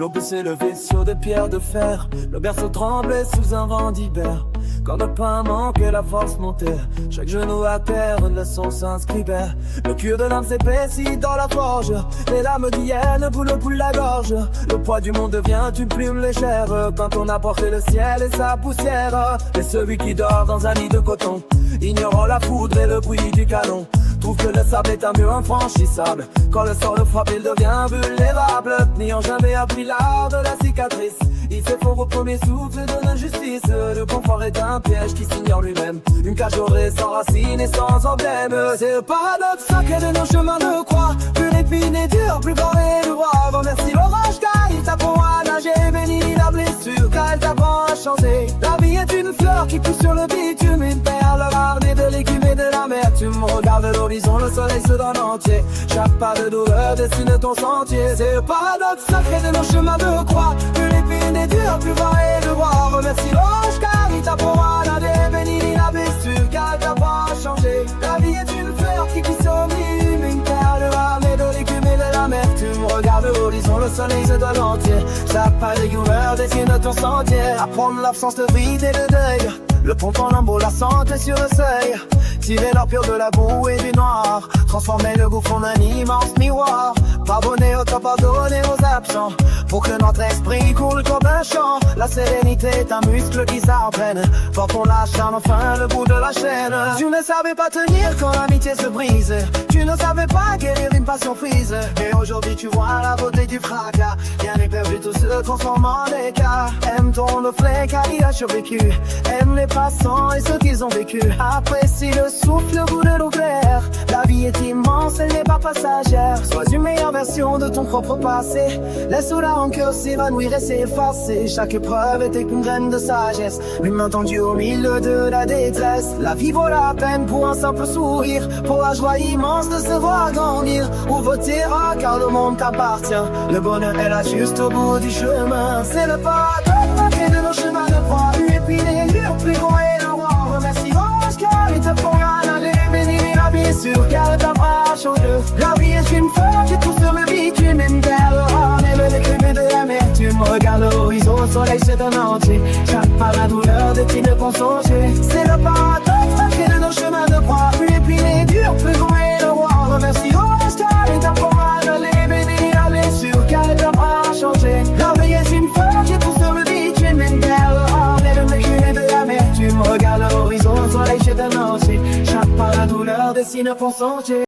L'aube s'est levée sur des pierres de fer. Le berceau tremblait sous un vent d'hiver. Quand le pain manquait, la force montait. Chaque genou à terre, une leçon s'inscrivait. Le cuir de l'âme s'épaissit dans la forge. Les lames d'hyène boulent la gorge. Le poids du monde devient une plume légère quand on a porté le ciel et sa poussière. Et celui qui dort dans un lit de coton, ignorant la foudre et le bruit du canon, trouve que le sable est un mur infranchissable. Quand le sort le frappe, il devient vulnérable. N'ayant jamais appris l'art de la cicatrice, il fait fort au premier souffle de l'injustice. Le confort est un piège qui s'ignore lui-même, une cage dorée sans racines et sans emblème. C'est le paradoxe sacré de nos chemins de croix. Plus l'épine est dure, plus grand est le roi. Remercie l'orage car il t'apprend à nager. Bénis la blessure car elle t'apprend à chanter. La vie est une fleur qui pousse sur le bitume, une perle rare née de l'écume et de l'amertume. Regarde l'horizon, le soleil se donne entier. Chaque pas de douleur dessine ton sentier. C'est le paradoxe sacré de nos chemins de croix. Plus l'épine est dure, plus grand est le roi. Remercie l'orage car il t'apprend à nager. Bénis la blessure car elle t'apprend à changer. La vie est une fleur qui pousse au bitume, une perle rare née de l'écume et de l'amertume. Regarde l'horizon, le soleil se donne entier. Chaque pas de douleur dessine ton sentier. Apprendre l'absence de vide et de deuil. Le pont en lambeaux, la santé sur le seuil. Tirer l'empire de la boue et du noir. Transformer le gouffre en un immense miroir. Pardonner aux temps, pardonner aux absents. Pour que notre esprit coule comme un champ. La sérénité est un muscle qui s'entraîne. Faut qu'on lâche enfin le bout de la chaîne. Tu ne savais pas tenir quand l'amitié se brise. Tu ne savais pas guérir une passion frise. Et aujourd'hui tu vois la beauté du fracas. Rien n'est perdu, tout se transforme en écart. Aime ton reflet car il a survécu. Aime les passants et ceux qu'ils ont vécu. Apprécie le souffle, le goût de l'eau claire. La vie est immense, elle n'est pas passagère. Sois une meilleure version de ton propre passé. Laisse la rancœur s'évanouir et s'effacer. Chaque épreuve était une graine de sagesse. L'humain tendu au milieu de la détresse. La vie vaut la peine pour un simple sourire. Pour la joie immense de se voir grandir. Ouvre tes bras car le monde t'appartient. Le bonheur est là juste au bout du chemin. C'est le paradoxe sacré de nos chemins de croix. Épinés, dur, plus grand est le roi. Remercie l'ange car il te prend à aller. Bénis la blessure car elle t'apprend à changer. La vie est une fleur qui pousse sur le bitume. Une perle rare née de l'écume et de l'amertume. Regarde l'horizon, le soleil se donne entier. Chaque pas la douleur décline ton sentier. C'est le paradoxe sacré de nos chemins de croix. Plus épinés, dur, plus grand est le roi. Remercie l'ange car il t'apprend à aller. Bénis la blessure car elle t'apprend à changer. La vie est une fleur qui pousse sur le bitume. Une perle rare née de l'écume et de l'amertume. Regarde l'horizon, le soleil se donne entier. Chaque pas la douleur dessine ton sentier.